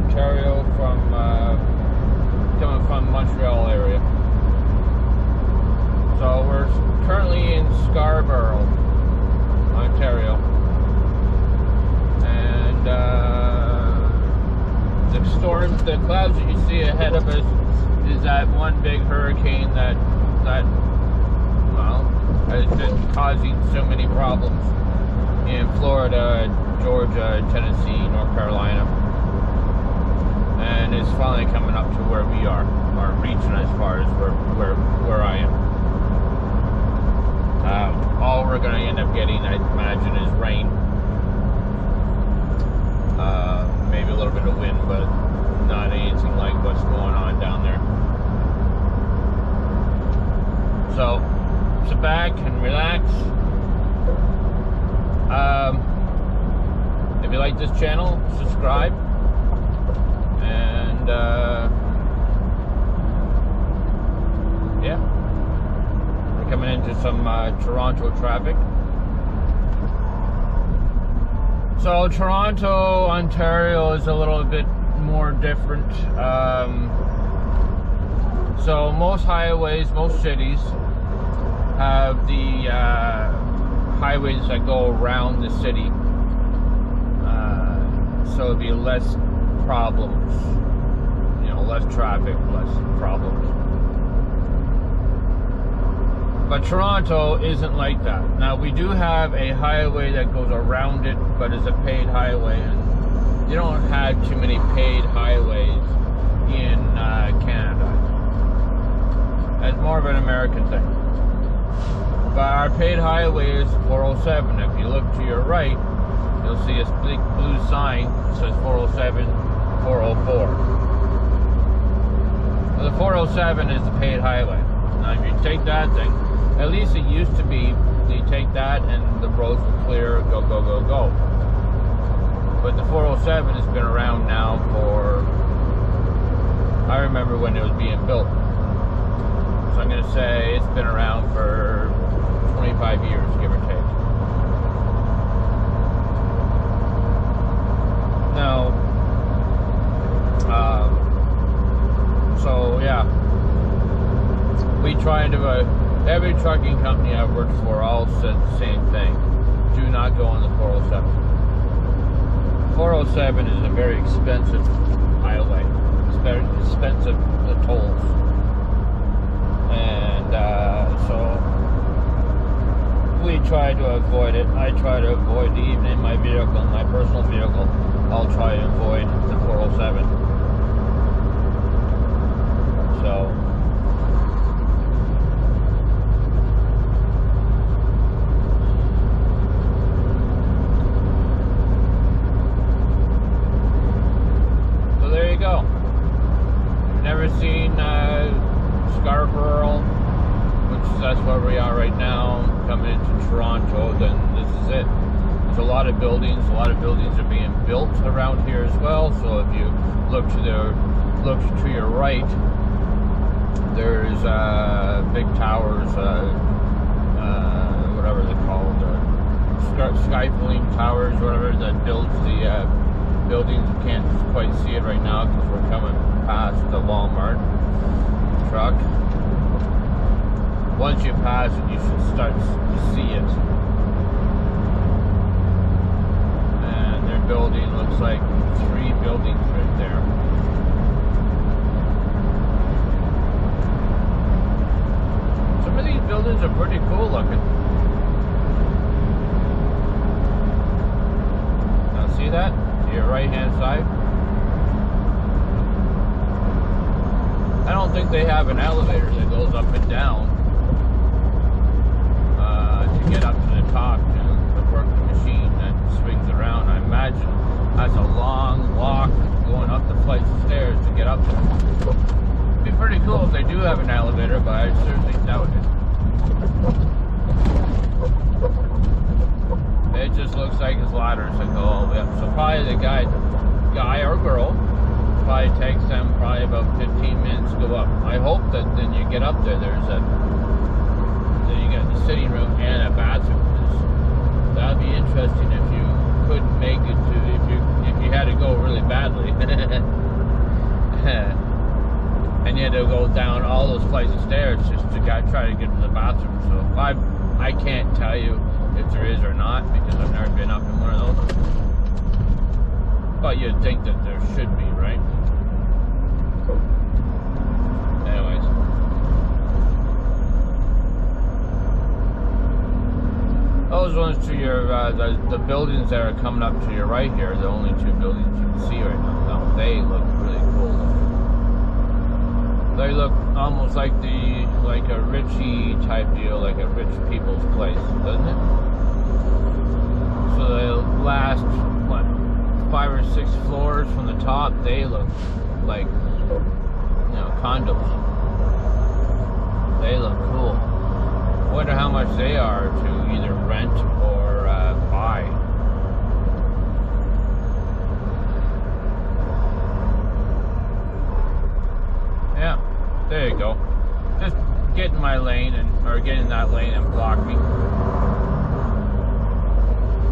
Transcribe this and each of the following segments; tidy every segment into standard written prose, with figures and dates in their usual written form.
Ontario from coming from Montreal area. So we're currently in Scarborough, Ontario, and the storms, the clouds that you see ahead of us is that one big hurricane that well, has been causing so many problems in Florida, Georgia, Tennessee, North Carolina, and it's finally coming up to where we are, or reaching as far as where I am. All we're going to end up getting, I imagine, is rain. Maybe a little bit of wind, but not anything like what's going on down there. So, sit back and relax. If you like this channel, subscribe. And, yeah. We're coming into some Toronto traffic. So Toronto, Ontario is a little bit more different. So most highways, most cities have the highways that go around the city. So it'd be less problems, you know, less traffic, less problems. But Toronto isn't like that. Now, we do have a highway that goes around it, but it's a paid highway, and you don't have too many paid highways in Canada. That's more of an American thing. But our paid highway is 407. If you look to your right, you'll see a big blue sign that says 407, 404. So the 407 is the paid highway. Now, if you take that thing, at least it used to be, you take that and the roads will clear, go, go, go, go. But the 407 has been around now for, I remember when it was being built. So I'm going to say it's been around for 25 years, give or take. Now, so yeah, we try to, every trucking company I've worked for all said the same thing. Do not go on the 407. 407 is a very expensive highway. It's very expensive, the tolls. And so we try to avoid it. I try to avoid, even in my vehicle, my personal vehicle, I'll try to avoid the 407. So there you go. Never seen Scarborough, that's where we are right now, coming into Toronto, then this is it. There's a lot of buildings are being built around here as well, so if you look to your right, there's big towers, whatever they're called, skyfalling towers, whatever, that builds the buildings. You can't quite see it right now because we're coming past the Walmart truck. Once you pass it, you should start to see it. And their building looks like 3 buildings right there. Some of these buildings are pretty cool looking. Now see that? To your right hand side. I don't think they have an elevator that goes up and down to get up to the top to work the machine that swings around. I imagine that's a long walk going up the flights of stairs to get up there. It'd be pretty cool if they do have an elevator, but I certainly doubt it. It just looks like it's ladders that go all the way up. So probably the guy or girl, probably takes them probably about 15 minutes to go up. I hope that then you get up there, then you got the sitting room and a bathroom. That'd be interesting if you couldn't make it to, if you had to go really badly. And you had to go down all those flights of stairs just to try to get to the bathroom. So I can't tell you if there is or not, because I've never been up in one of those. But you'd think that there should be, right? Anyways. Those ones to your, the buildings that are coming up to your right here, the only two buildings you can see right now, they look really cool. They look almost like a Richie type deal, like a rich people's place, doesn't it? So the last, what, 5 or 6 floors from the top, they look like, you know, condos. They look cool. Wonder how much they are to either rent or buy. Yeah, there you go. Just get in my lane or get in that lane and block me.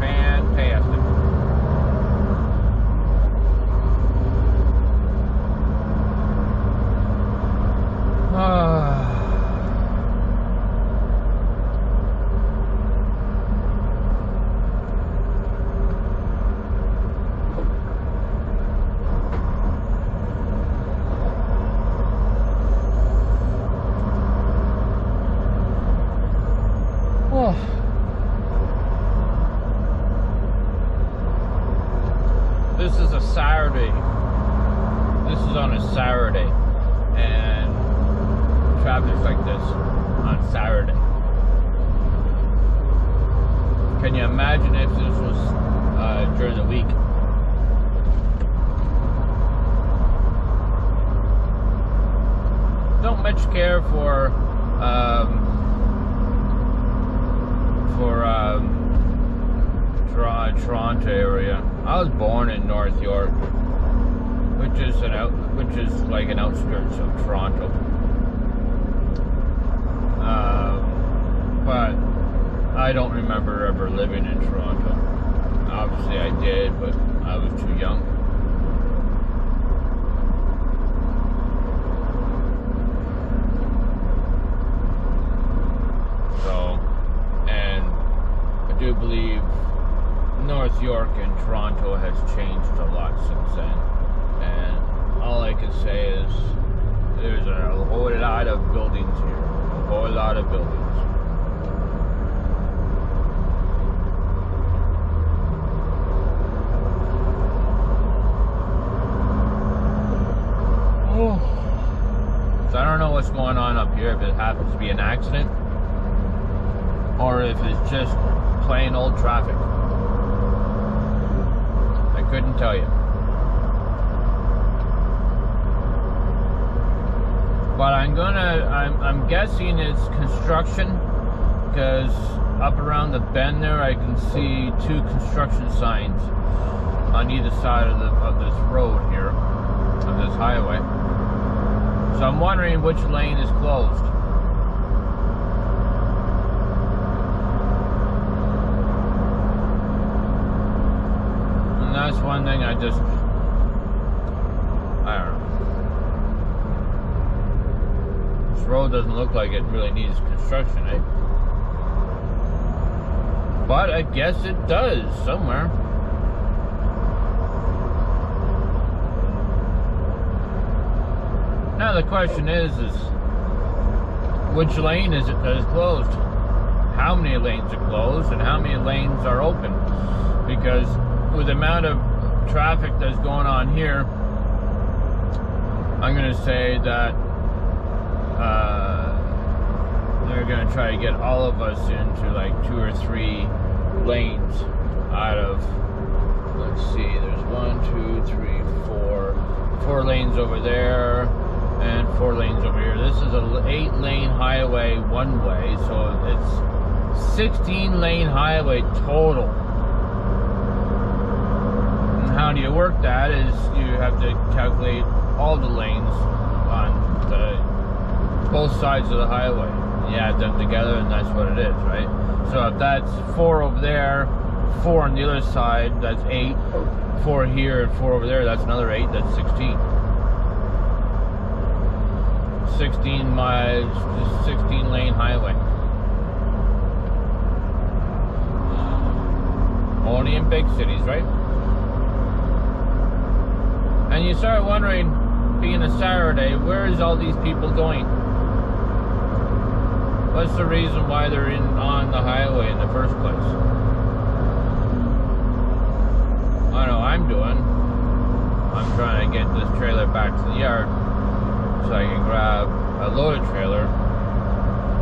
Fantastic. This is a Saturday. This is on a Saturday, and traffic's like this on Saturday. Can you imagine if this was during the week? Don't much care for Toronto area. I was born in North York, which is like an outskirts of Toronto. But I don't remember ever living in Toronto. Obviously I did, but I was too young. So, and I do believe North York and Toronto has changed a lot since then, and all I can say is there's a whole lot of buildings here, a whole lot of buildings. So I don't know what's going on up here, if it happens to be an accident or if it's just plain old traffic. Couldn't tell you. But I'm guessing it's construction, because up around the bend there I can see 2 construction signs on either side of this road here, of this highway. So I'm wondering which lane is closed. That's one thing I don't know. This road doesn't look like it really needs construction, eh? But I guess it does somewhere. Now the question is which lane is it that is closed? How many lanes are closed and how many lanes are open? Because with the amount of traffic that's going on here, I'm going to say that they're going to try to get all of us into like 2 or 3 lanes out of, let's see, there's 1, 2, 3, 4 lanes over there and 4 lanes over here. This is an 8-lane highway one way, so it's 16-lane highway total. How do you work that is you have to calculate all the lanes on both sides of the highway. You add them together and that's what it is, right? So if that's 4 over there, 4 on the other side, that's 8. 4 here and 4 over there, that's another 8, that's 16. 16 miles, just 16 lane highway. Only in big cities, right? And you start wondering, being a Saturday, where is all these people going? What's the reason why they're on the highway in the first place? I know I'm doing. I'm trying to get this trailer back to the yard so I can grab a loaded trailer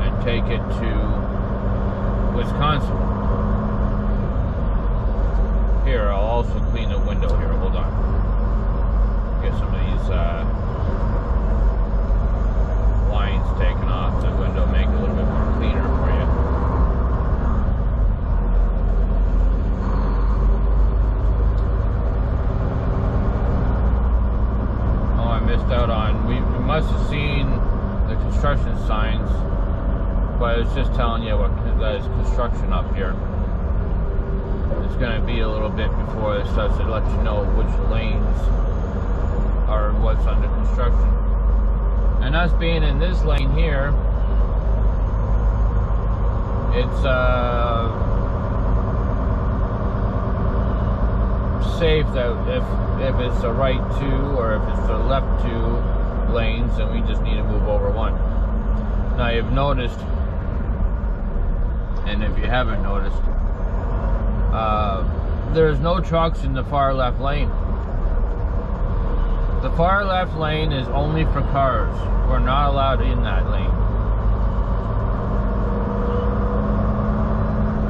and take it to Wisconsin. Here, I'll also clean the window here. Hold on. Get some of these lines taken off the window, make it a little bit more cleaner for you. Oh, I missed out on, we must have seen the construction signs, but it's just telling you what that is construction up here. It's going to be a little bit before it starts to let you know which lanes are what's under construction. And us being in this lane here, it's safe that if it's a right 2 or if it's a left 2 lanes, then we just need to move over 1. Now you've noticed, and if you haven't noticed, there's no trucks in the far left lane. The far left lane is only for cars. We're not allowed in that lane.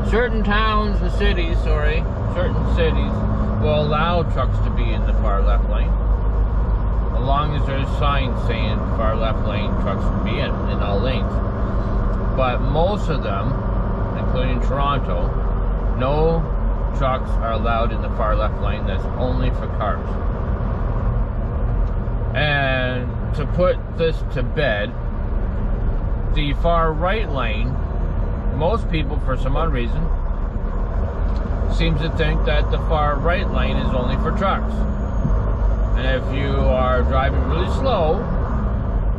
Certain towns and cities, certain cities will allow trucks to be in the far left lane, as long as there's signs saying far left lane, trucks can be in all lanes. But most of them, including Toronto, no trucks are allowed in the far left lane. That's only for cars. And to put this to bed, the far right lane, most people for some odd reason seems to think that the far right lane is only for trucks. And if you are driving really slow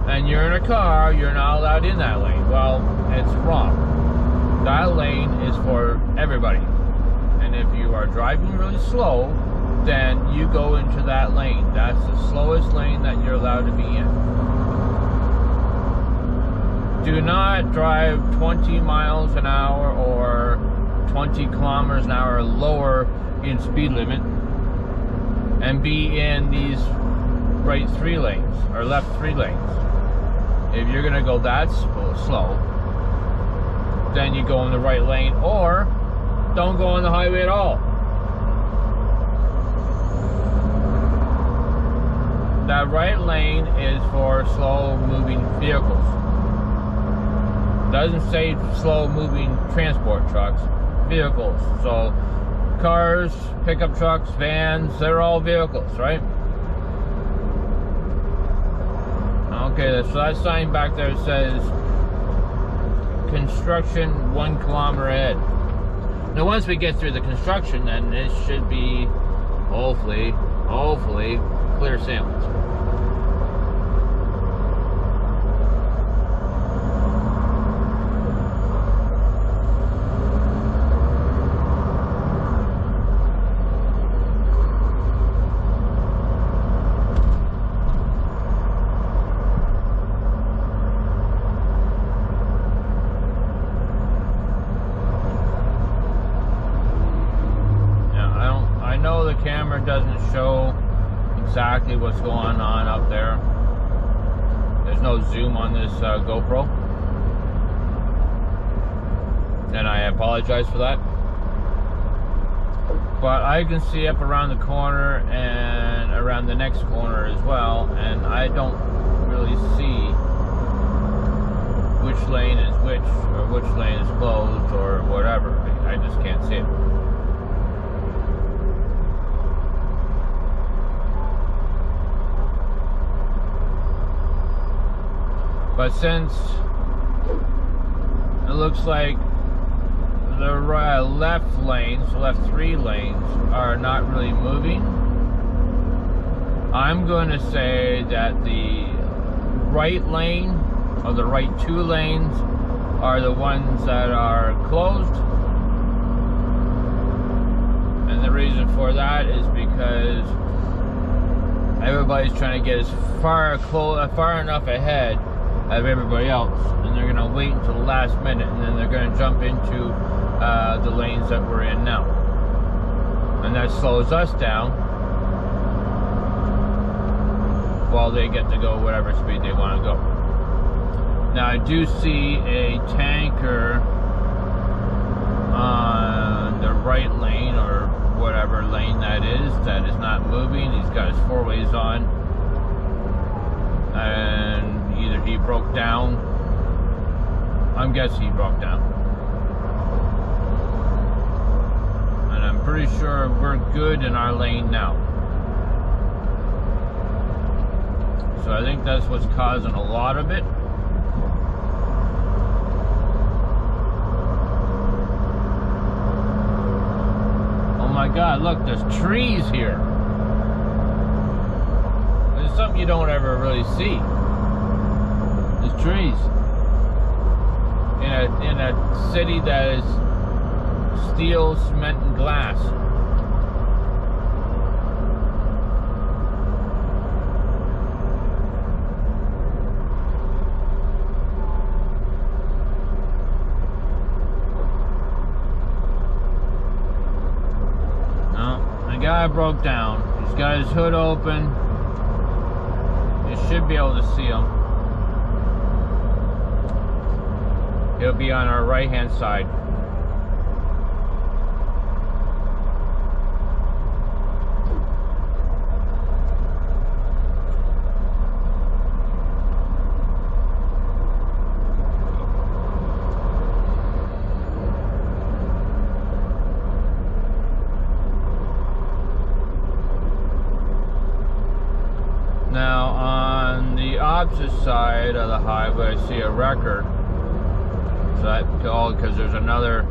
and you're in a car, you're not allowed in that lane. Well, it's wrong. That lane is for everybody. And if you are driving really slow, then you go into that lane. That's the slowest lane that you're allowed to be in. Do not drive 20 miles an hour or 20 kilometers an hour lower in speed limit and be in these right 3 lanes or left 3 lanes. If you're gonna go that slow, then you go in the right lane, or don't go on the highway at all. That right lane is for slow moving vehicles. Doesn't say slow moving transport trucks, vehicles. So cars, pickup trucks, vans, they're all vehicles, right? Okay, so that sign back there says construction 1 kilometer ahead. Now once we get through the construction, then it should be hopefully clear sailing. Camera doesn't show exactly what's going on up there. There's no zoom on this GoPro, and I apologize for that. But I can see up around the corner and around the next corner as well, and I don't really see which lane is which, or which lane is closed, or whatever. I just can't see it. But since it looks like left lanes, left 3 lanes, are not really moving. I'm going to say that the right lane, or the right 2 lanes, are the ones that are closed. And the reason for that is because everybody's trying to get as far enough ahead of everybody else, and they're going to wait until the last minute, and then they're going to jump into the lanes that we're in now, and that slows us down while they get to go whatever speed they want to go. Now I do see a tanker on the right lane, or whatever lane that is not moving. He's got his 4-ways on, and either he broke down. I'm guessing he broke down, and I'm pretty sure we're good in our lane now. So I think that's what's causing a lot of it. Oh my God, look, there's trees here. There's something you don't ever really see. There's trees. In a city that is steel, cement, and glass. The guy broke down. He's got his hood open. You should be able to see him. He'll be on our right hand side. Now on the opposite side of the highway, I see a wrecker. So that all because there's another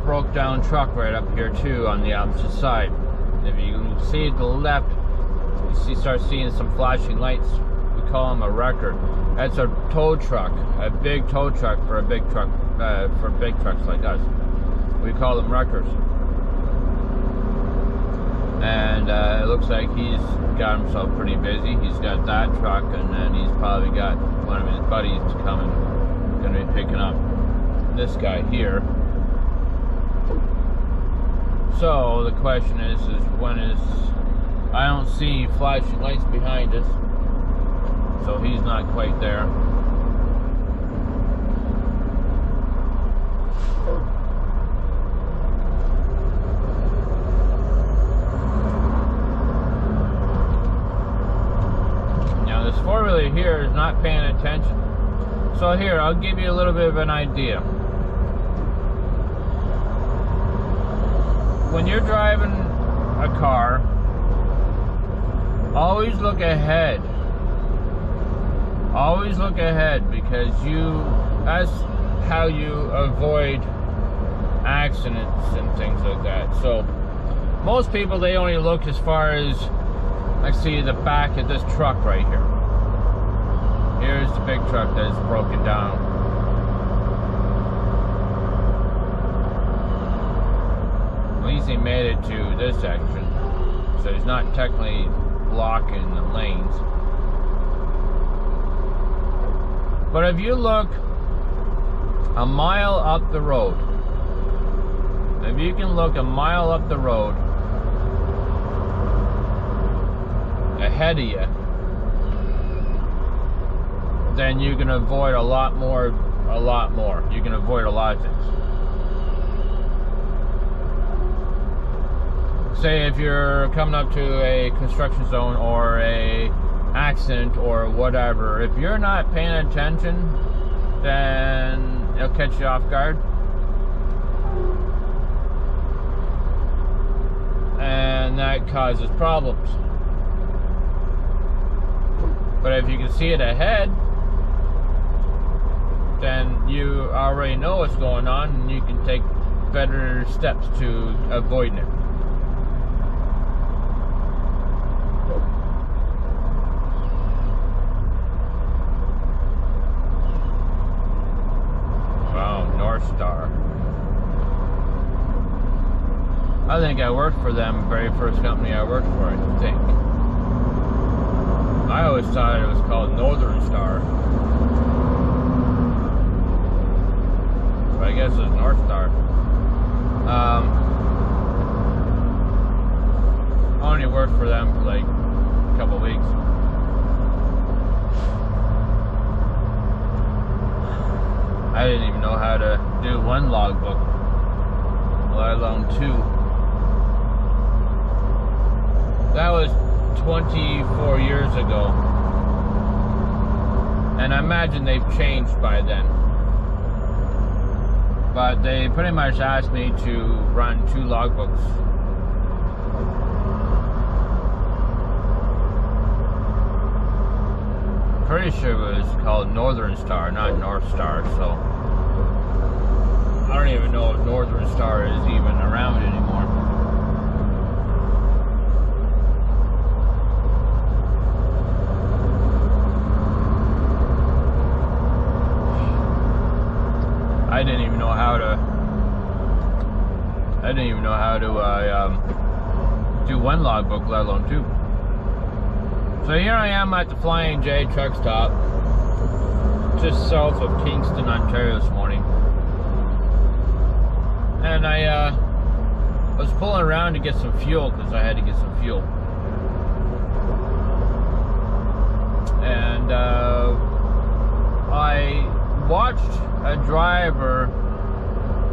broke down truck right up here too on the opposite side. If you can see to the left, you start seeing some flashing lights. We call them a wrecker. That's a tow truck, a big tow truck for a big truck, for big trucks like us. We call them wreckers. And it looks like he's got himself pretty busy. He's got that truck, and then he's probably got one of his buddies coming, going to be picking up this guy here. So the question is when is, I don't see flashing lights behind us, so he's not quite there. This 4-wheeler here is not paying attention. So here, I'll give you a little bit of an idea. When you're driving a car, always look ahead. Always look ahead, because that's how you avoid accidents and things like that. So most people, they only look as far as, I see the back of this truck right here. Here's the big truck that is broken down. At least he made it to this section, so he's not technically blocking the lanes. But if you look a mile up the road, if you can look a mile up the road ahead of you, then you can avoid a lot more. You can avoid a lot of things. Say if you're coming up to a construction zone or a accident or whatever, if you're not paying attention, then it'll catch you off guard. And that causes problems. But if you can see it ahead, then you already know what's going on and you can take better steps to avoiding it. Wow, North Star. I think I worked for them, very first company I worked for, I think. I always thought it was called Northern Star. But I guess it's North Star. I only worked for them for like a couple weeks. I didn't even know how to do one logbook, let alone two. That was 24 years ago. And I imagine they've changed by then. But they pretty much asked me to run two logbooks. Pretty sure it was called Northern Star, not North Star, so I don't even know if Northern Star is even around anymore. I didn't even know how to do one logbook, let alone two. So here I am at the Flying J truck stop, just south of Kingston, Ontario this morning. And I was pulling around to get some fuel because I had to get some fuel. And I watched a driver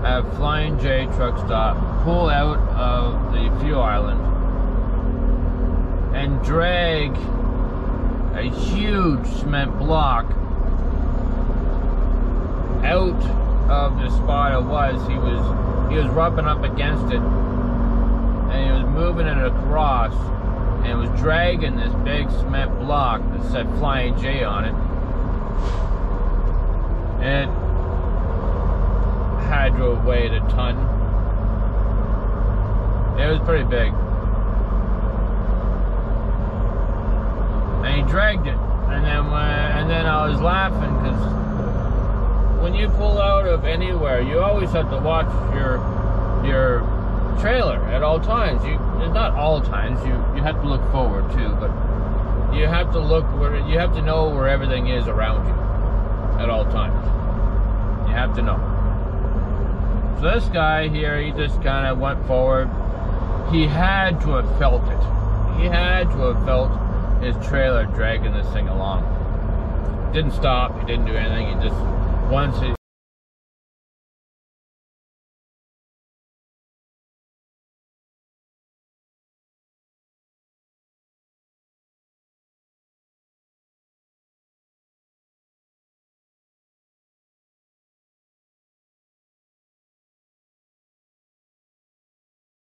at Flying J truck stop pull out of the fuel island and drag a huge cement block out of the spot it was. He was rubbing up against it and he was moving it across and it was dragging this big cement block that said Flying J on it. And it had to have weighed a ton. It was pretty big. And he dragged it. And then I was laughing because when you pull out of anywhere, you always have to watch your trailer at all times. Not all times. You have to look forward too, but you have to look where you have to know where everything is around you at all times. You have to know. So this guy here, he just kind of went forward. He had to have felt it. He had to have felt his trailer dragging this thing along. Didn't stop. He didn't do anything. He just once he